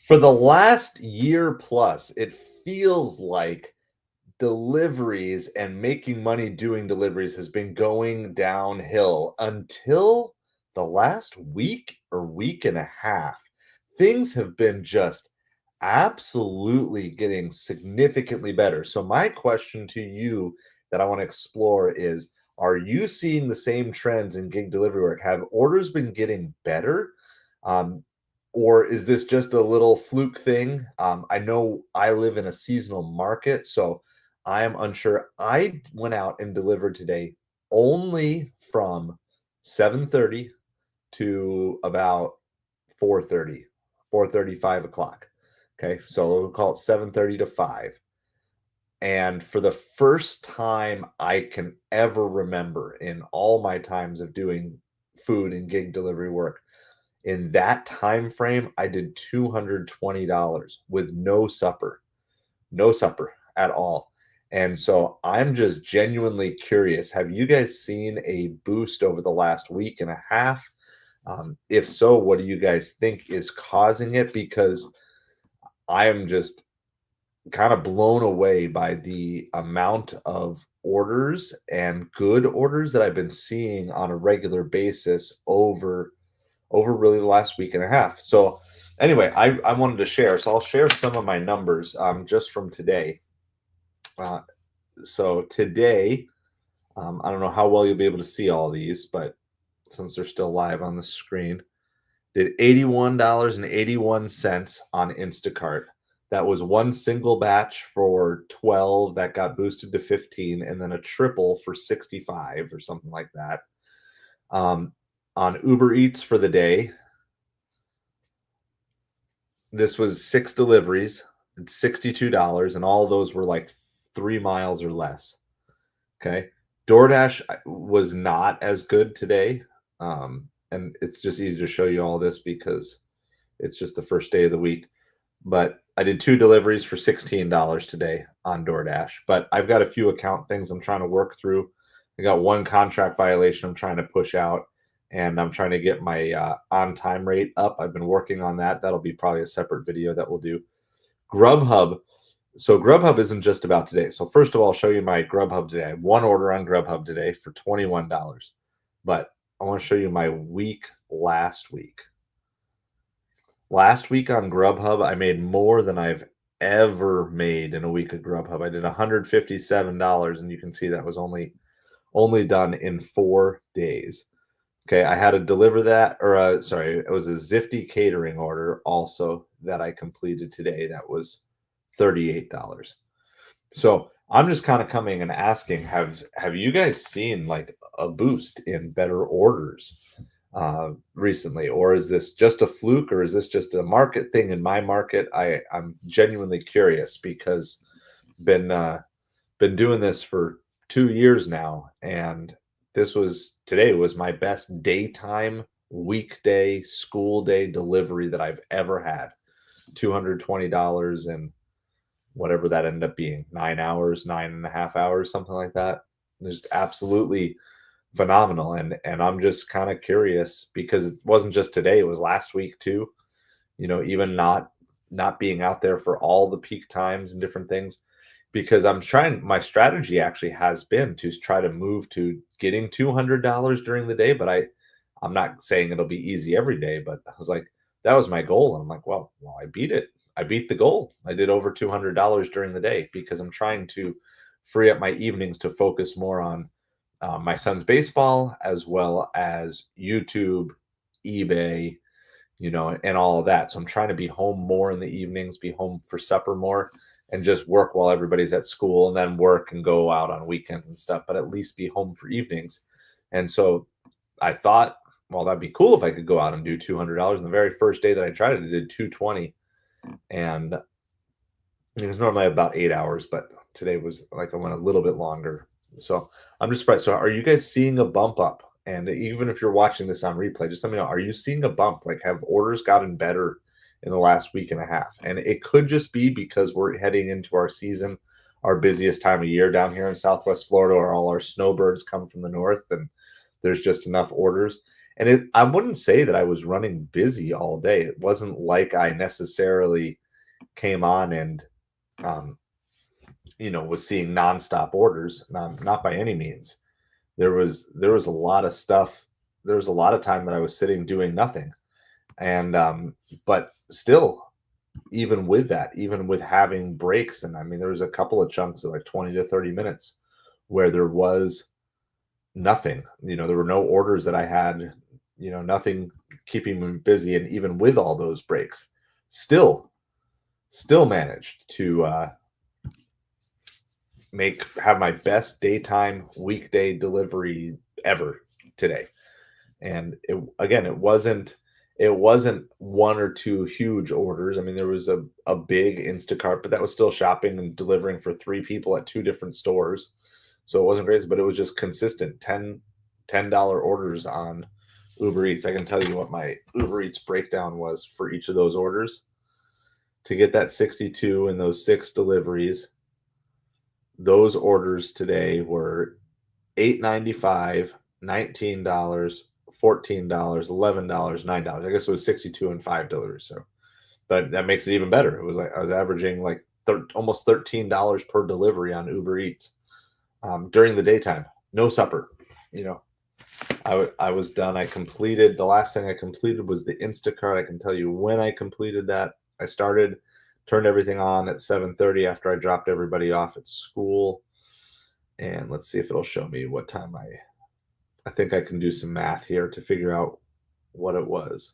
For the last year plus, it feels like deliveries and making money doing deliveries has been going downhill until the last week or week and a half. Things have been just absolutely getting significantly better. So, my question to you that I want to explore is, are you seeing the same trends in gig delivery work? Have orders been getting better? Um, or is this just a little fluke thing? I know I live in a seasonal market, so I am unsure. I went out and delivered today only from 7:30 to about 4:30, 4:30, 5 o'clock. Okay, so we'll call it 7:30 to 5. And for the first time I can ever remember in all my times of doing food and gig delivery work, in that time frame, I did $220 with no supper at all. And so I'm just genuinely curious. Have you guys seen a boost over the last week and a half? If so, what do you guys think is causing it? Because I am just kind of blown away by the amount of orders and good orders that I've been seeing on a regular basis over really the last week and a half. So anyway, I wanted to share. So I'll share some of my numbers just from today. Uh, so today, I don't know how well you'll be able to see all these, but since they're still live on the screen, did $81.81 on Instacart. That was one single batch for 12 that got boosted to 15, and then a triple for 65 or something like that. On Ubereats for the day, this was 6 deliveries. It's $62, and all of those were like 3 miles or less. Okay. Doordash was not as good today. And it's just easy to show you all this because it's just the first day of the week. But I did 2 deliveries for $16 today on DoorDash. But I've got a few account things I'm trying to work through. I got one contract violation I'm trying to push out, and I'm trying to get my on time rate up. I've been working on that. That'll be probably a separate video that we'll do. Grubhub. So Grubhub isn't just about today. So first of all, I'll show you my Grubhub today. I have one order on Grubhub today for $21. But I want to show you my week last week. Last week on Grubhub, I made more than I've ever made in a week of Grubhub. I did $157, and you can see that was only done in 4 days. Okay, I had to deliver that, or sorry, it was a Zifty catering order also that I completed today. That was $38. So I'm just kind of coming and asking, have you guys seen like a boost in better orders recently, or is this just a fluke, or is this just a market thing in my market? I'm genuinely curious because been doing this for 2 years now, and today was my best daytime weekday school day delivery that I've ever had. $220 and whatever that ended up being, 9 hours, 9.5 hours, something like that. Just absolutely phenomenal. And I'm just kind of curious because it wasn't just today, it was last week too. Even not not being out there for all the peak times and different things, because my strategy actually has been to try to move to getting $200 during the day, but I'm not saying it'll be easy every day, but I was like, that was my goal. And I'm like, well, I beat it. I beat the goal. I did over $200 during the day because I'm trying to free up my evenings to focus more on my son's baseball as well as YouTube, eBay, and all of that. So I'm trying to be home more in the evenings, be home for supper more, and just work while everybody's at school, and then work and go out on weekends and stuff, but at least be home for evenings. And so I thought, well, that'd be cool if I could go out and do $200. And the very first day that I tried it, I did 220. And it was normally about 8 hours, but today was like I went a little bit longer. So I'm just surprised. So are you guys seeing a bump up? And even if you're watching this on replay, just let me know. Are you seeing a bump? Like, have orders gotten better in the last week and a half? And it could just be because we're heading into our season, our busiest time of year down here in Southwest Florida, where all our snowbirds come from the north, and there's just enough orders. And I wouldn't say that I was running busy all day. It wasn't like I necessarily came on and was seeing nonstop orders. Not by any means. There was a lot of stuff. There was a lot of time that I was sitting doing nothing, and but still, even with that, even with having breaks, and I mean, there was a couple of chunks of like 20 to 30 minutes where there was nothing. There were no orders that I had. Nothing keeping me busy, and even with all those breaks, still managed to have my best daytime weekday delivery ever today. And it wasn't one or two huge orders. I mean, there was a big Instacart, but that was still shopping and delivering for 3 people at 2 different stores. So it wasn't crazy, but it was just consistent $10 orders on Ubereats. I can tell you what my Ubereats breakdown was for each of those orders. To get that 62 and those 6 deliveries, those orders today were $8.95, $19, $14, $11, $9. I guess it was 62 and 5 deliveries. So, but that makes it even better. It was like I was averaging like almost $13 per delivery on Uber Eats during the daytime. No supper. I was done. The last thing I completed was the Instacart. I can tell you when I completed that. I turned everything on at 7:30 after I dropped everybody off at school. And let's see if it'll show me what time I think I can do some math here to figure out what it was.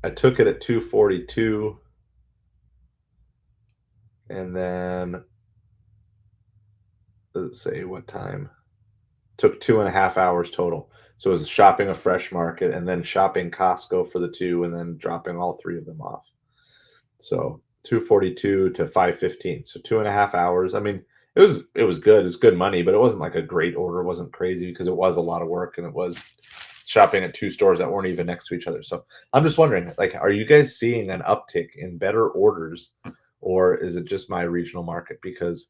I took it at 2:42, and then let's say what time. Took 2.5 hours total. So it was shopping a Fresh Market and then shopping Costco for the 2, and then dropping all 3 of them off. So 2:42 to 5:15. So 2.5 hours. I mean, it was good. It was good money, but it wasn't like a great order. It wasn't crazy because it was a lot of work, and it was shopping at 2 stores that weren't even next to each other. So I'm just wondering, like, are you guys seeing an uptick in better orders, or is it just my regional market? Because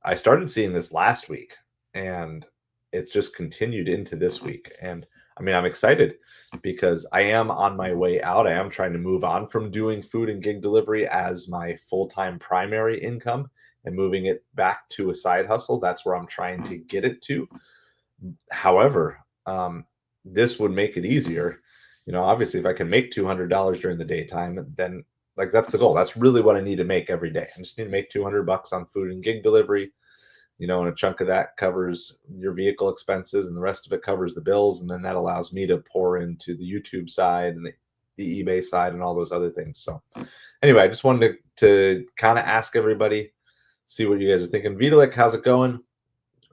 I started seeing this last week, and it's just continued into this week. And I mean, I'm excited because I am on my way out. I am trying to move on from doing food and gig delivery as my full-time primary income and moving it back to a side hustle. That's where I'm trying to get it to. However, this would make it easier. Obviously, if I can make $200 during the daytime, then like that's the goal. That's really what I need to make every day. I just need to make $200 on food and gig delivery. And a chunk of that covers your vehicle expenses, and the rest of it covers the bills. And then that allows me to pour into the YouTube side and the eBay side and all those other things. So anyway, I just wanted to kind of ask everybody, see what you guys are thinking. Vitalik, how's it going?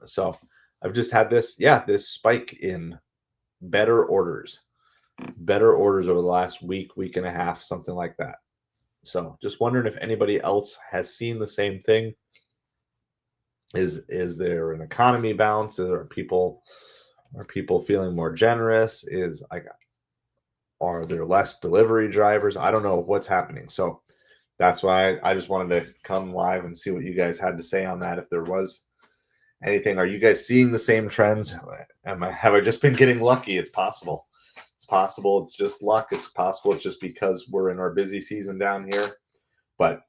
So I've just had this spike in better orders over the last week and a half, something like that. So just wondering if anybody else has seen the same thing. Is there an economy bounce? Are people feeling more generous? Are there less delivery drivers? I don't know what's happening. So that's why I just wanted to come live and see what you guys had to say on that. If there was anything, are you guys seeing the same trends? Have I just been getting lucky? It's possible. possible it's just luck. It's possible it's just because we're in our busy season down here. But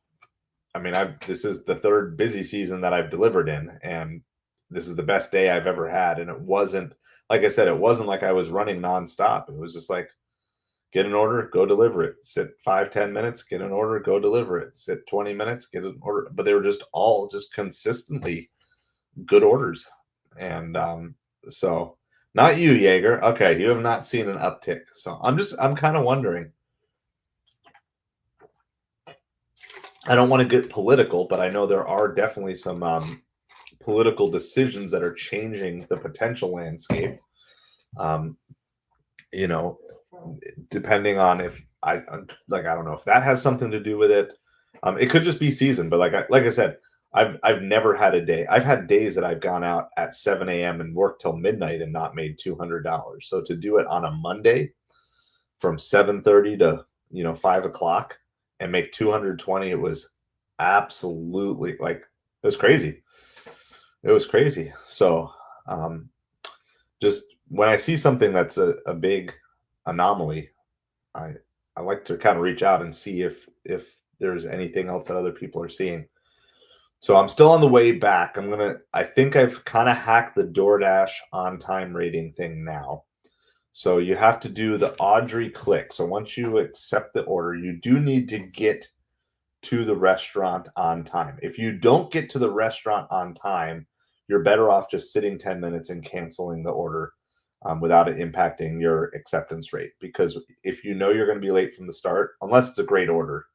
I mean, this is the third busy season that I've delivered in, and this is the best day I've ever had. And it wasn't, like I said, it wasn't like I was running nonstop. It was just like, get an order, go deliver it. Sit 5-10 minutes, get an order, go deliver it. Sit 20 minutes, get an order. But they were just all just consistently good orders. And so not you, Jaeger. Okay, you have not seen an uptick. So I'm kind of wondering. I don't want to get political, but I know there are definitely some political decisions that are changing the potential landscape. You know, depending on if I don't know if that has something to do with it. It could just be season, but like I said, I've never had a day. I've had days that I've gone out at 7 a.m. and worked till midnight and not made $200. So to do it on a Monday from 7:30 to 5 o'clock and make 220, it was absolutely like it was crazy. It was crazy. So just when I see something that's a big anomaly, I like to kind of reach out and see if there's anything else that other people are seeing. So I'm still on the way back. I think I've kind of hacked the Doordash on time rating thing now. So you have to do the Audrey click. So once you accept the order, you do need to get to the restaurant on time. If you don't get to the restaurant on time, you're better off just sitting 10 minutes and canceling the order without it impacting your acceptance rate. Because if you know you're going to be late from the start, unless it's a great order,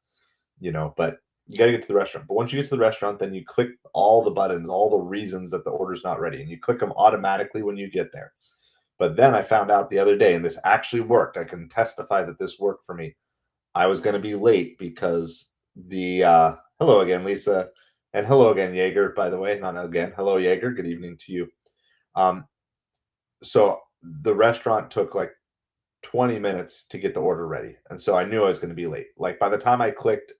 but you got to get to the restaurant. But once you get to the restaurant, then you click all the buttons, all the reasons that the order's not ready, and you click them automatically when you get there. But then I found out the other day, and this actually worked. I can testify that this worked for me. I was going to be late because hello again, Lisa, and hello again, Jaeger, by the way, not again. Hello, Jaeger. Good evening to you. So the restaurant took like 20 minutes to get the order ready. And so I knew I was going to be late. Like by the time I clicked,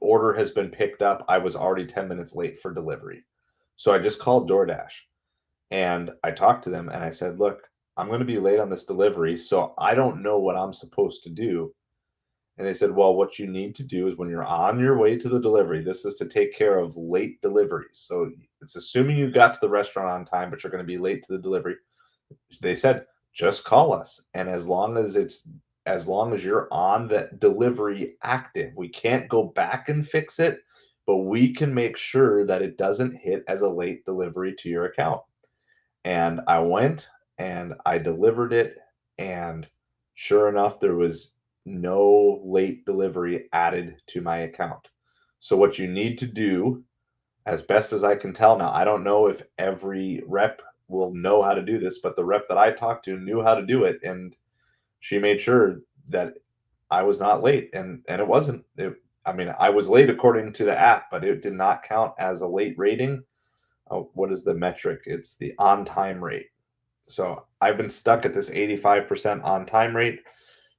order has been picked up, I was already 10 minutes late for delivery. So I just called DoorDash and I talked to them and I said, look, I'm going to be late on this delivery. So I don't know what I'm supposed to do. And they said, well, what you need to do is when you're on your way to the delivery, this is to take care of late deliveries. So it's assuming you got to the restaurant on time, but you're going to be late to the delivery. They said, just call us. And as long as you're on that delivery active, we can't go back and fix it, but we can make sure that it doesn't hit as a late delivery to your account. And I went and I delivered it. And sure enough, there was no late delivery added to my account. So what you need to do, as best as I can tell now, I don't know if every rep will know how to do this, but the rep that I talked to knew how to do it, and she made sure that I was not late, and it wasn't. I was late according to the app, but it did not count as a late rating. What is the metric? It's the on-time rate. So I've been stuck at this 85% on-time rate,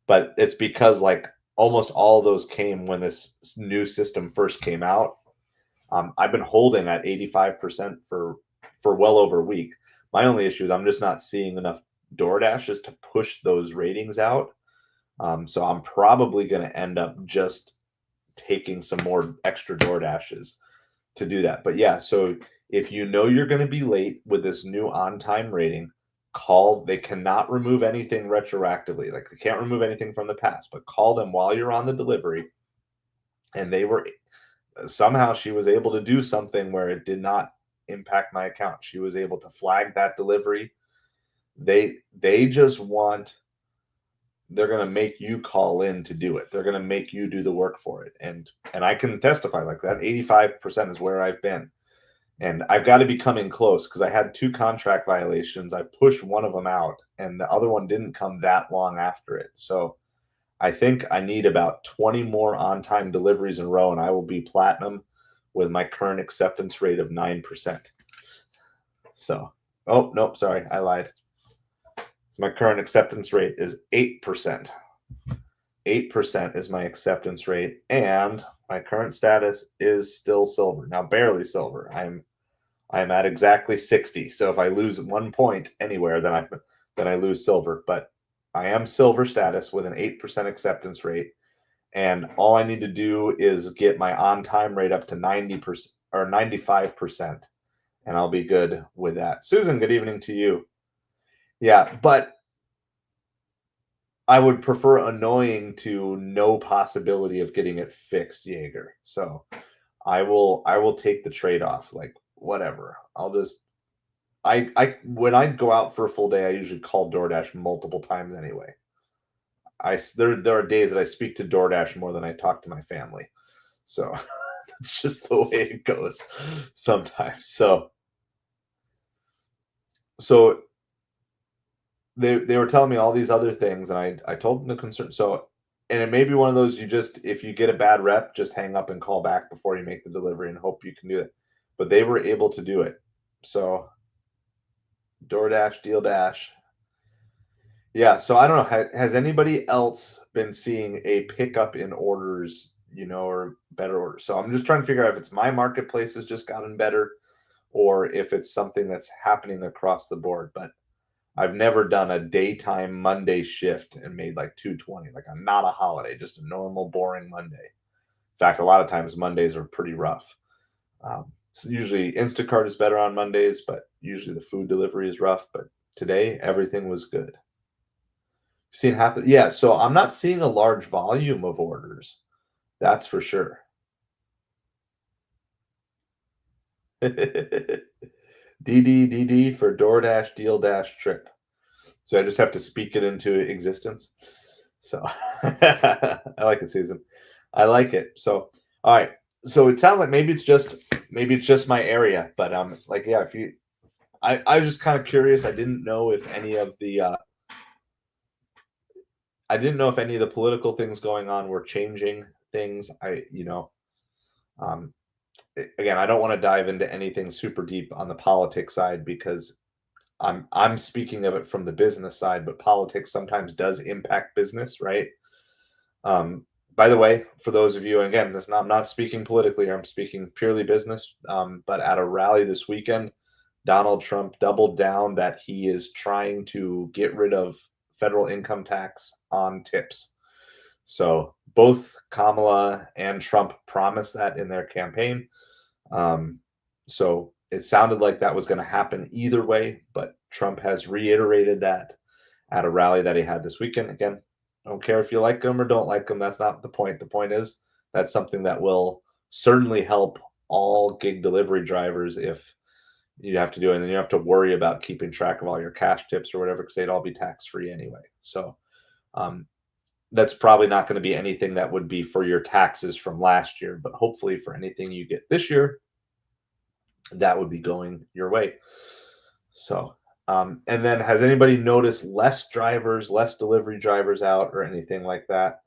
but it's because like almost all of those came when this new system first came out. I've been holding at 85% for well over a week. My only issue is I'm just not seeing enough DoorDashes to push those ratings out. So I'm probably going to end up just taking some more extra DoorDashes to do that. But yeah, so if you know you're going to be late with this new on-time rating, call. They cannot remove anything retroactively. Like they can't remove anything from the past, but call them while you're on the delivery. And somehow she was able to do something where it did not impact my account. She was able to flag that delivery. They're going to make you call in to do it. They're going to make you do the work for it. And I can testify like that 85% is where I've been. And I've got to be coming close because I had 2 contract violations. I pushed one of them out and the other one didn't come that long after it. So I think I need about 20 more on-time deliveries in a row and I will be platinum with my current acceptance rate of 9%. So, oh, nope, sorry, I lied. So my current acceptance rate is 8%. 8% is my acceptance rate, and my current status is still silver. Now, barely silver. I'm at exactly 60. So if I lose 1 point anywhere, then I lose silver. But I am silver status with an 8% acceptance rate. And all I need to do is get my on time rate up to 90% or 95%, and I'll be good with that. Susan, good evening to you. Yeah, but I would prefer annoying to no possibility of getting it fixed, Jaeger. So I will take the trade-off, like whatever. I'll just I when I go out for a full day, I usually call DoorDash multiple times anyway. There are days that I speak to DoorDash more than I talk to my family. So it's just the way it goes sometimes. So they were telling me all these other things, and I told them the concern. So, and it may be one of those, you just, if you get a bad rep, just hang up and call back before you make the delivery and hope you can do it. But they were able to do it. So DoorDash, Deal Dash. Yeah, so I don't know. Has anybody else been seeing a pickup in orders, or better orders? So I'm just trying to figure out if it's my marketplace has just gotten better, or if it's something that's happening across the board. But I've never done a daytime Monday shift and made like 220, like I'm not a holiday, just a normal, boring Monday. In fact, a lot of times Mondays are pretty rough. So usually Instacart is better on Mondays, but usually the food delivery is rough. But today, everything was good. Seen half the, yeah. So I'm not seeing a large volume of orders. That's for sure. DD for DoorDash Deal Dash trip. So I just have to speak it into existence. So I like it, Susan. I like it. So all right. So it sounds like maybe it's just my area, but like yeah, if you I was just kind of curious. I didn't know if any of the political things going on were changing things. Um again, I don't want to dive into anything super deep on the politics side because I'm speaking of it from the business side, but politics sometimes does impact business, right? Um, by the way, for those of you, and again, I'm not speaking politically, I'm speaking purely business. But at a rally this weekend, Donald Trump doubled down that he is trying to get rid of federal income tax on tips. So both Kamala and Trump promised that in their campaign. So it sounded like that was going to happen either way, but Trump has reiterated that at a rally that he had this weekend. Again, I don't care if you like him or don't like him. That's not the point. The point is that's something that will certainly help all gig delivery drivers if you have to do it. And then you have to worry about keeping track of all your cash tips or whatever because they'd all be tax free anyway. So um, that's probably not going to be anything that would be for your taxes from last year, but hopefully for anything you get this year, that would be going your way. So, and then has anybody noticed less delivery drivers out or anything like that?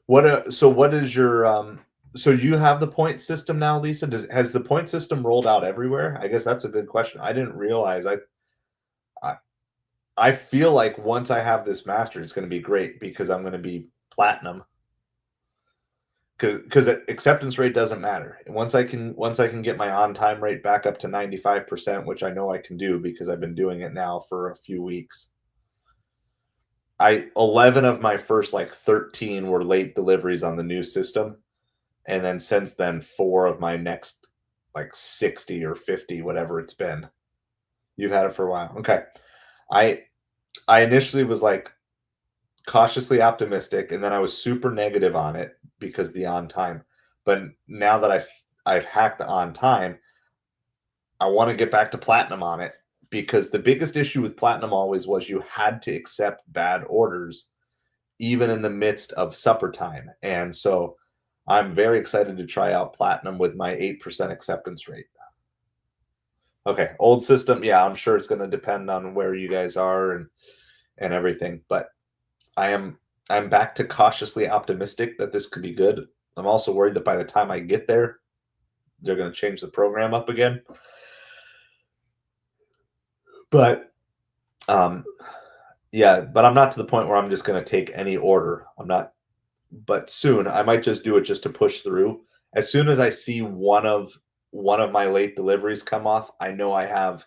What is your so you have the point system now, Lisa? Has the point system rolled out everywhere? I guess that's a good question. I didn't realize. I I feel like once I have this mastered, it's going to be great because I'm going to be platinum. Because acceptance rate doesn't matter. Once I can get my on time rate back up to 95%, which I know I can do because I've been doing it now for a few weeks. 11 of my first like 13 were late deliveries on the new system, and then since then 4 of my next like 60 or 50, whatever it's been. You've had it for a while. Okay. I I initially was like cautiously optimistic, and then I was super negative on it because the on time. But now that I've hacked the on time, I want to get back to platinum on it because the biggest issue with platinum always was you had to accept bad orders even in the midst of supper time. And so I'm very excited to try out platinum with my 8% acceptance rate. Okay, old system, yeah, I'm sure it's going to depend on where you guys are and everything, but I'm back to cautiously optimistic that this could be good. I'm also worried that by the time I get there, they're going to change the program up again. But yeah, but I'm not to the point where I'm just going to take any order. I'm not, but soon I might just do it just to push through. As soon as I see one of my late deliveries come off, I know I have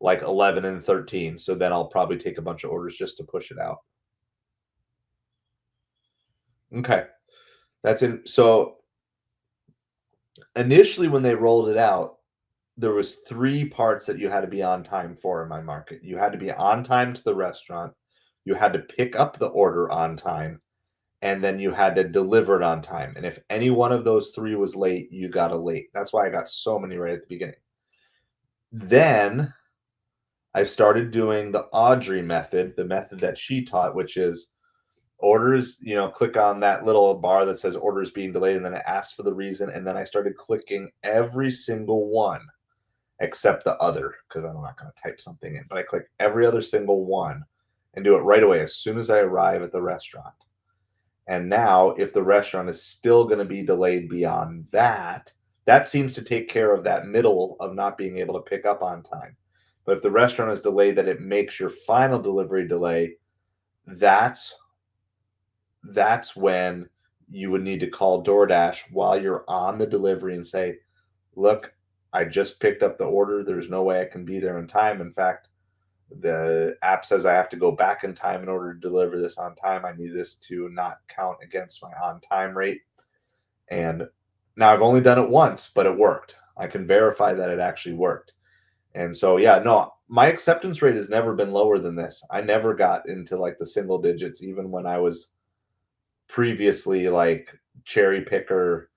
like 11 and 13. So then I'll probably take a bunch of orders just to push it out. Okay. That's in. So initially when they rolled it out, there was 3 parts that you had to be on time for in my market. You had to be on time to the restaurant, you had to pick up the order on time, and then you had to deliver it on time. And if any one of those 3 was late, you got a late. That's why I got so many right at the beginning. Then I started doing the Audrey method, the method that she taught, which is orders, click on that little bar that says orders being delayed, and then it asks for the reason. And then I started clicking every single one except the other, because I'm not going to type something in, but I click every other single one and do it right away as soon as I arrive at the restaurant. And now, if the restaurant is still going to be delayed beyond that, that seems to take care of that middle of not being able to pick up on time. But if the restaurant is delayed, that it makes your final delivery delay, that's when you would need to call DoorDash while you're on the delivery and say, look, I just picked up the order. There's no way I can be there in time. In fact, the app says I have to go back in time in order to deliver this on time. I need this to not count against my on time rate. And now I've only done it once, but it worked. I can verify that it actually worked. And so, yeah, no, my acceptance rate has never been lower than this. I never got into like the single digits, even when I was previously like cherry picker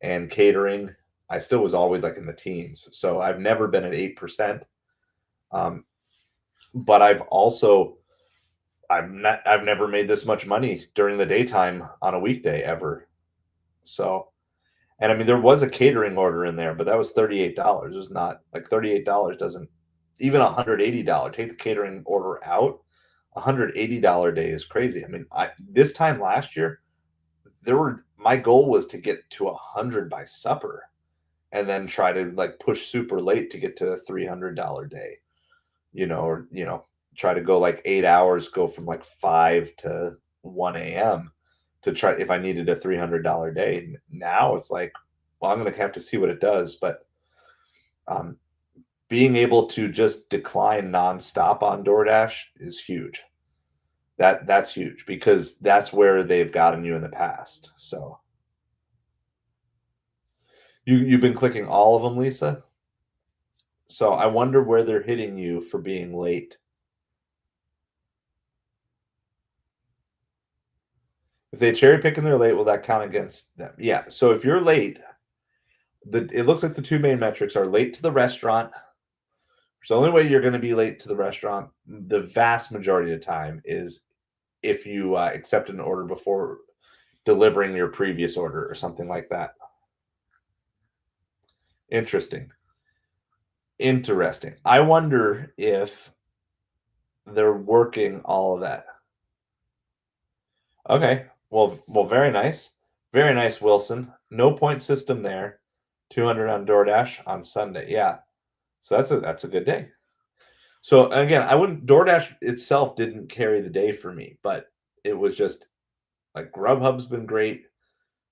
and catering. I still was always like in the teens. So I've never been at 8%. But I've never made this much money during the daytime on a weekday ever. So, and I mean, there was a catering order in there, but that was $38. It was not like $38 doesn't, even $180, take the catering order out, $180 day is crazy. I mean, this time last year, my goal was to get to 100 by supper and then try to like push super late to get to a $300 day, or, try to go like 8 hours, go from like 5 to 1 a.m. to try if I needed a $300 day. Now it's like, well, I'm going to have to see what it does. But being able to just decline nonstop on DoorDash is huge. That's huge because that's where they've gotten you in the past. So you've been clicking all of them, Lisa. So I wonder where they're hitting you for being late. If they cherry pick and they're late, will that count against them? Yeah. So if you're late, it looks like the 2 main metrics are late to the restaurant. So the only way you're going to be late to the restaurant, the vast majority of the time, is if you accept an order before delivering your previous order or something like that. Interesting. I wonder if they're working all of that. Okay. Well, very nice. Very nice, Wilson. No point system there. 200 on DoorDash on Sunday. Yeah. So that's a good day. So again, DoorDash itself didn't carry the day for me, but it was just like Grubhub's been great.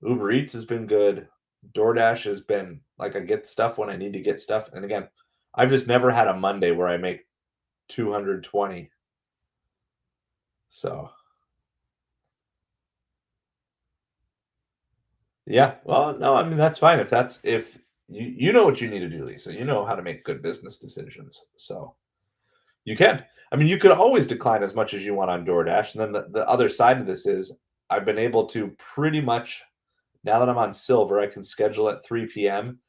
Ubereats has been good. DoorDash has been like I get stuff when I need to get stuff. And again, I've just never had a Monday where I make 220. So yeah, well, no, I mean that's fine if you know what you need to do, Lisa. You know how to make good business decisions. So you can. I mean, you could always decline as much as you want on DoorDash. And then the other side of this is I've been able to pretty much, now that I'm on silver, I can schedule at 3 p.m.,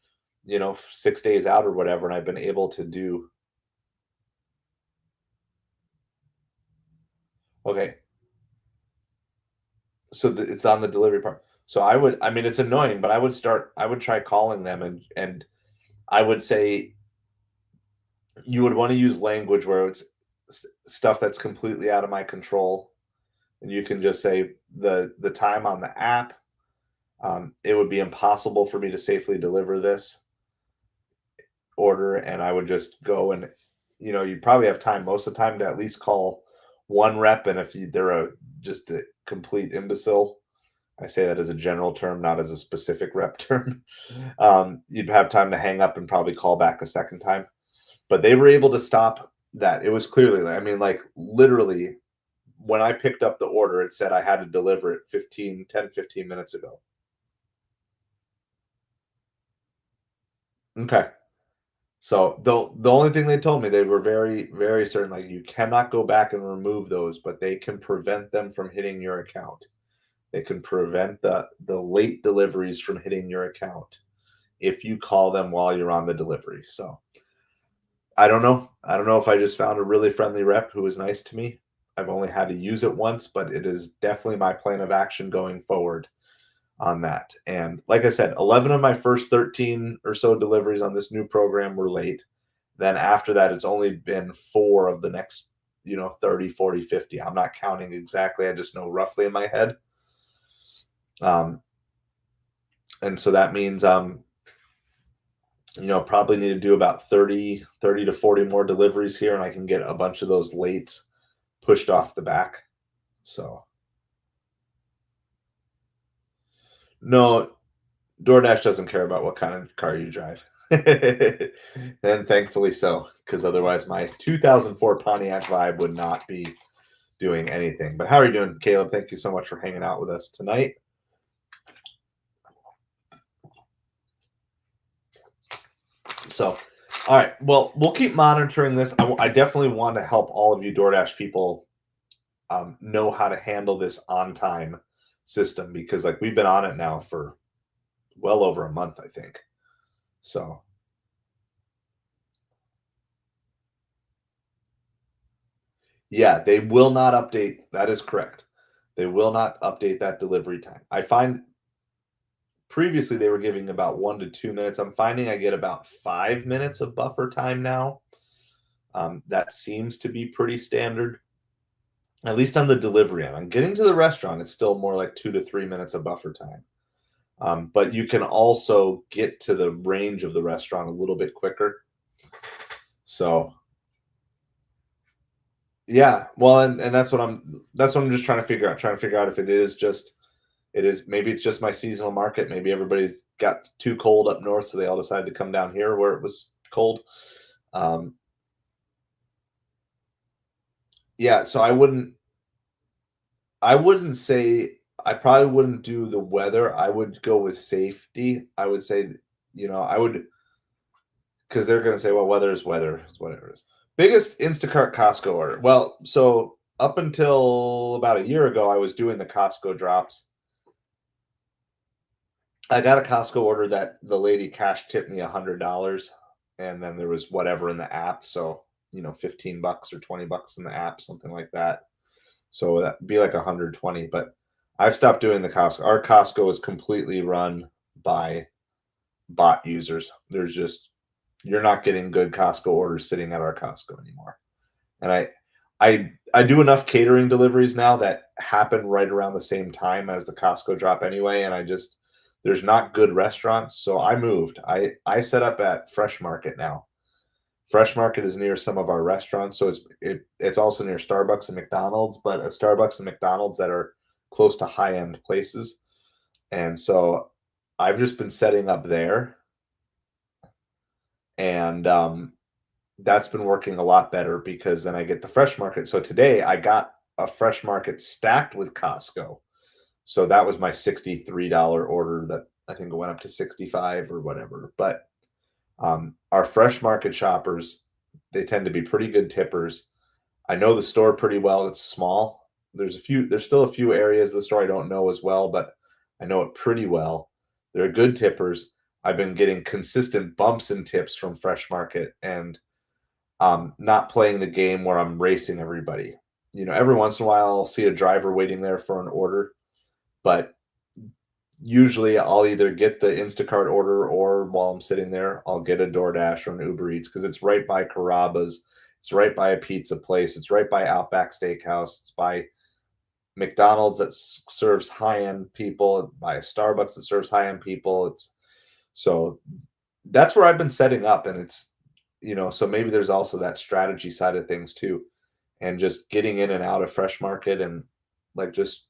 6 days out or whatever. And I've been able to do. Okay. So it's on the delivery part. So I mean, it's annoying, but I would try calling them and I would say you would want to use language where it's stuff that's completely out of my control. And you can just say the time on the app. It would be impossible for me to safely deliver this order, and I would just go and, you probably have time most of the time to at least call one rep, and if they're just a complete imbecile, I say that as a general term, not as a specific rep term, you'd have time to hang up and probably call back a second time. But they were able to stop that. It was clearly, I mean, like literally when I picked up the order, it said I had to deliver it 15 minutes ago. Okay. So the only thing they told me, they were very, very certain, like you cannot go back and remove those, but they can prevent them from hitting your account. They can prevent the late deliveries from hitting your account if you call them while you're on the delivery. So I don't know. I don't know if I just found a really friendly rep who was nice to me. I've only had to use it once, but it is definitely my plan of action going forward on that. And like I said, 11 of my first 13 or so deliveries on this new program were late. Then after that, it's only been 4 of the next, 30, 40, 50. I'm not counting exactly. I just know roughly in my head. Um, and so that means, probably need to do about 30 to 40 more deliveries here, and I can get a bunch of those lates pushed off the back. So, no, DoorDash doesn't care about what kind of car you drive. And thankfully so, because otherwise my 2004 Pontiac Vibe would not be doing anything. But how are you doing, Caleb? Thank you so much for hanging out with us tonight. So, all right. Well, we'll keep monitoring this. I definitely want to help all of you DoorDash people know how to handle this on time system, because like we've been on it now for well over a month, I think. So, yeah, they will not update. That is correct. They will not update that delivery time. I find previously they were giving about 1 to 2 minutes. I'm finding I get about 5 minutes of buffer time now. That seems to be pretty standard, at least on the delivery end. I'm getting to the restaurant, it's still more like 2 to 3 minutes of buffer time. But you can also get to the range of the restaurant a little bit quicker. So yeah, well, and that's what I'm just trying to figure out. Trying to figure out if maybe it's just my seasonal market. Maybe everybody's got too cold up north, so they all decided to come down here where it was cold. Um, yeah, so I wouldn't say, I probably wouldn't do the weather. I would go with safety. I would say, I would, because they're going to say, well, weather is weather, is whatever it is. Biggest Instacart Costco order. Well, so up until about a year ago, I was doing the Costco drops. I got a Costco order that the lady cash tipped me $100, and then there was whatever in the app. So, $15 or $20 in the app, something like that. So that'd be like 120. But I've stopped doing the Costco. Our Costco is completely run by bot users. You're not getting good Costco orders sitting at our Costco anymore. And I do enough catering deliveries now that happen right around the same time as the Costco drop anyway, and there's not good restaurants, so I moved. I set up at Fresh Market now. Fresh Market is near some of our restaurants, so it's also near Starbucks and McDonald's, but a Starbucks and McDonald's that are close to high-end places. And so I've just been setting up there, and that's been working a lot better because then I get the Fresh Market. So today I got a Fresh Market stacked with Costco. So that was my $63 order that I think it went up to 65 or whatever. But our Fresh Market shoppers, they tend to be pretty good tippers. I know the store pretty well. It's small. There's still a few areas of the store I don't know as well, but I know it pretty well. They're good tippers. I've been getting consistent bumps and tips from Fresh Market, and not playing the game where I'm racing everybody. Every once in a while I'll see a driver waiting there for an order, but usually I'll either get the Instacart order, or while I'm sitting there, I'll get a DoorDash or an Ubereats because it's right by Carrabba's, it's right by a pizza place, it's right by Outback Steakhouse, it's by McDonald's that serves high-end people, by a Starbucks that serves high-end people. So that's where I've been setting up, and so maybe there's also that strategy side of things too, and just getting in and out of Fresh Market, and like just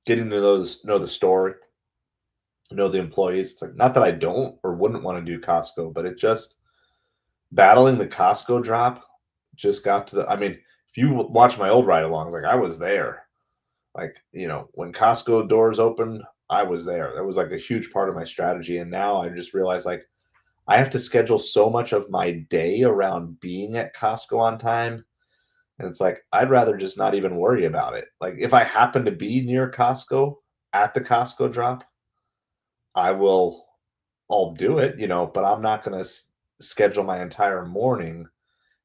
getting to know the store, know the employees. It's like, not that I don't or wouldn't want to do Costco, but battling the Costco drop just got to the I mean, if you watch my old ride-alongs, like, I was there. Like, when Costco doors opened, I was there. That was, like, a huge part of my strategy, and now I just realized, like, I have to schedule so much of my day around being at Costco on time, and it's like, I'd rather just not even worry about it. Like, if I happen to be near Costco at the Costco drop, I will I'll do it, but I'm not gonna schedule my entire morning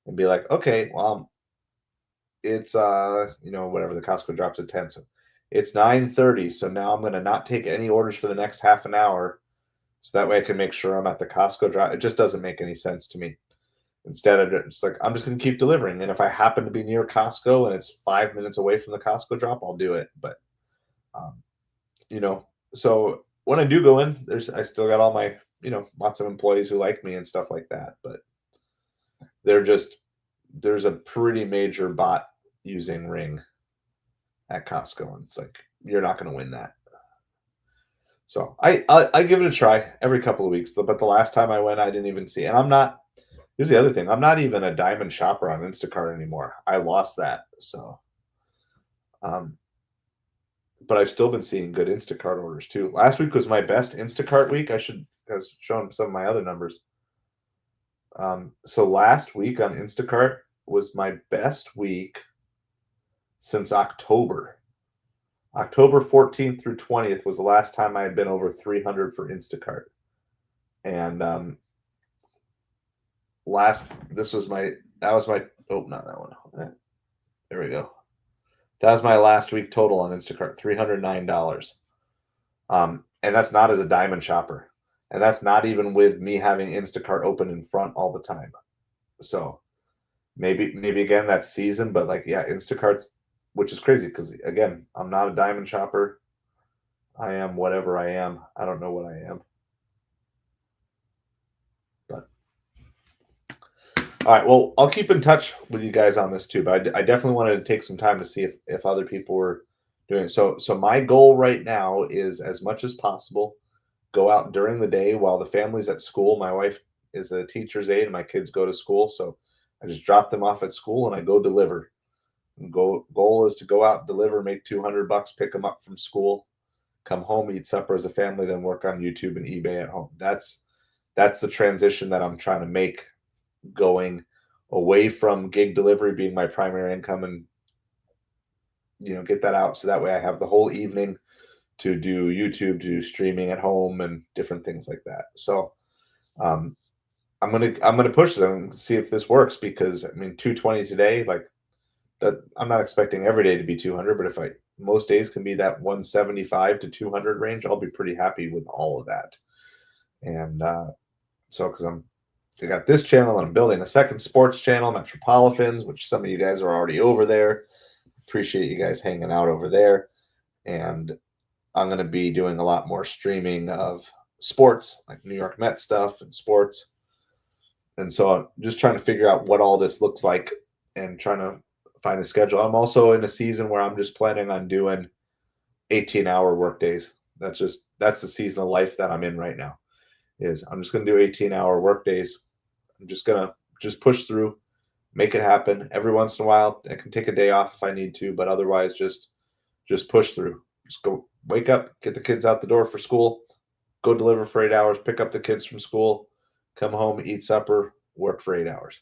and be like, "Okay, well, it's, whatever the Costco drops at 10, so it's 9:30, so now I'm gonna not take any orders for the next half an hour, so that way I can make sure I'm at the Costco drop." It just doesn't make any sense to me. Instead of just like, I'm just gonna keep delivering, and if I happen to be near Costco and it's 5 minutes away from the Costco drop, I'll do it, but, um, you know, so when I do go in, I still got all my, lots of employees who like me and stuff like that, but they're just there's a pretty major bot using Ring at Costco, and it's like, you're not gonna win that. So I give it a try every couple of weeks, but the last time I went, I didn't even see, and I'm not here's the other thing, I'm not even a diamond shopper on Instacart anymore. I lost that, so, um, but I've still been seeing good Instacart orders too. Last week was my best Instacart week. I should have shown some of my other numbers. So last week on Instacart was my best week since October. October 14th through 20th was the last time I had been over 300 for Instacart. And this was that was my, oh, not that one. There we go. That was my last week total on Instacart, $309. And that's not as a diamond shopper. And that's not even with me having Instacart open in front all the time. So maybe again that's season, but like, yeah, Instacart's, which is crazy because again, I'm not a diamond shopper. I am whatever I am. I don't know what I am. But all right, well, I'll keep in touch with you guys on this too. But I definitely wanted to take some time to see if other people were doing it. So my goal right now is, as much as possible, go out during the day while the family's at school. My wife is a teacher's aide, and my kids go to school, so I just drop them off at school and I go deliver. Goal is to go out, deliver, make $200, pick them up from school, come home, eat supper as a family, then work on YouTube and eBay at home. That's the transition that I'm trying to make, going away from gig delivery being my primary income, and get that out so that way I have the whole evening to do YouTube, to do streaming at home and different things like that. So um, I'm gonna push them and see if this works, because I mean 220 today, like, that I'm not expecting every day to be 200, but if most days can be that 175 to 200 range, I'll be pretty happy with all of that. And so, because I got this channel and I'm building a second sports channel, Metropolitans, which some of you guys are already over there. Appreciate you guys hanging out over there. And I'm going to be doing a lot more streaming of sports, like New York Mets stuff and sports. And so I'm just trying to figure out what all this looks like and trying to find a schedule. I'm also in a season where I'm just planning on doing 18-hour work days. That's the season of life that I'm in right now. Is I'm just going to do 18-hour work days. I'm just going to just push through, make it happen. Every once in a while, I can take a day off if I need to, but otherwise just push through. Just go wake up, get the kids out the door for school, go deliver for 8 hours, pick up the kids from school, come home, eat supper, work for 8 hours.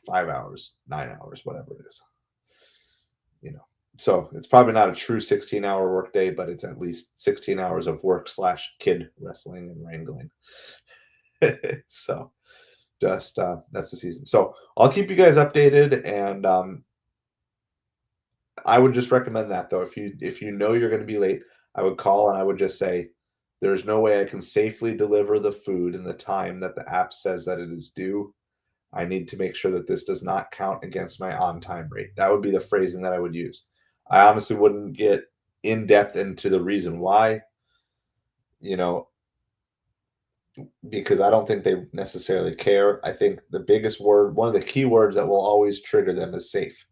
5 hours, 9 hours, whatever it is. So it's probably not a true 16-hour work day, but it's at least 16 hours of work / kid wrestling and wrangling. So just that's the season. So I'll keep you guys updated, and I would just recommend that, though. If you know you're going to be late, I would call and I would just say, there's no way I can safely deliver the food in the time that the app says that it is due. I need to make sure that this does not count against my on-time rate. That would be the phrasing that I would use. I honestly wouldn't get in depth into the reason why, because I don't think they necessarily care. I think the biggest word, one of the key words that will always trigger them, is safe.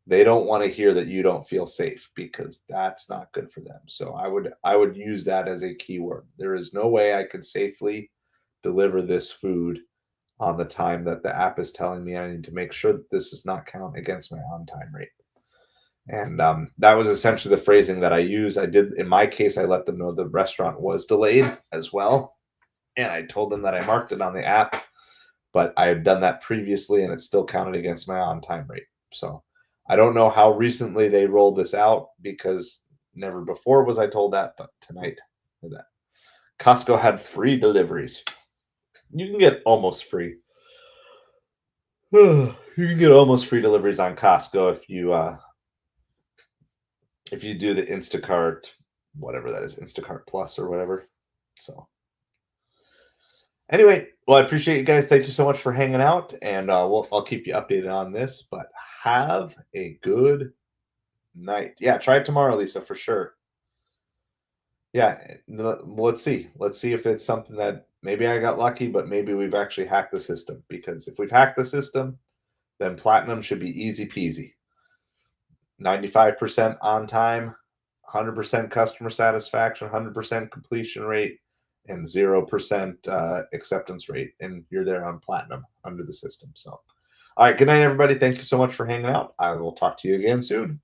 They don't want to hear that you don't feel safe, because that's not good for them. So I would use that as a key word. There is no way I could safely deliver this food on the time that the app is telling me I need to make sure that this does not count against my on-time rate. And that was essentially the phrasing that I use. I did, in my case, I let them know the restaurant was delayed as well. And I told them that I marked it on the app, but I had done that previously and it still counted against my on-time rate. So I don't know how recently they rolled this out because never before was I told that, but tonight that Costco had free deliveries. You can get almost free. You can get almost free deliveries on Costco if you do the Instacart, whatever that is, Instacart Plus or whatever. So anyway, well, I appreciate you guys. Thank you so much for hanging out, and I'll keep you updated on this. But have a good night. Yeah, try it tomorrow, Lisa, for sure. Yeah, let's see. Let's see if it's something that maybe I got lucky, but maybe we've actually hacked the system. Because if we've hacked the system, then platinum should be easy peasy. 95% on time, 100% customer satisfaction, 100% completion rate, and 0% acceptance rate. And you're there on platinum under the system. So, all right. Good night, everybody. Thank you so much for hanging out. I will talk to you again soon.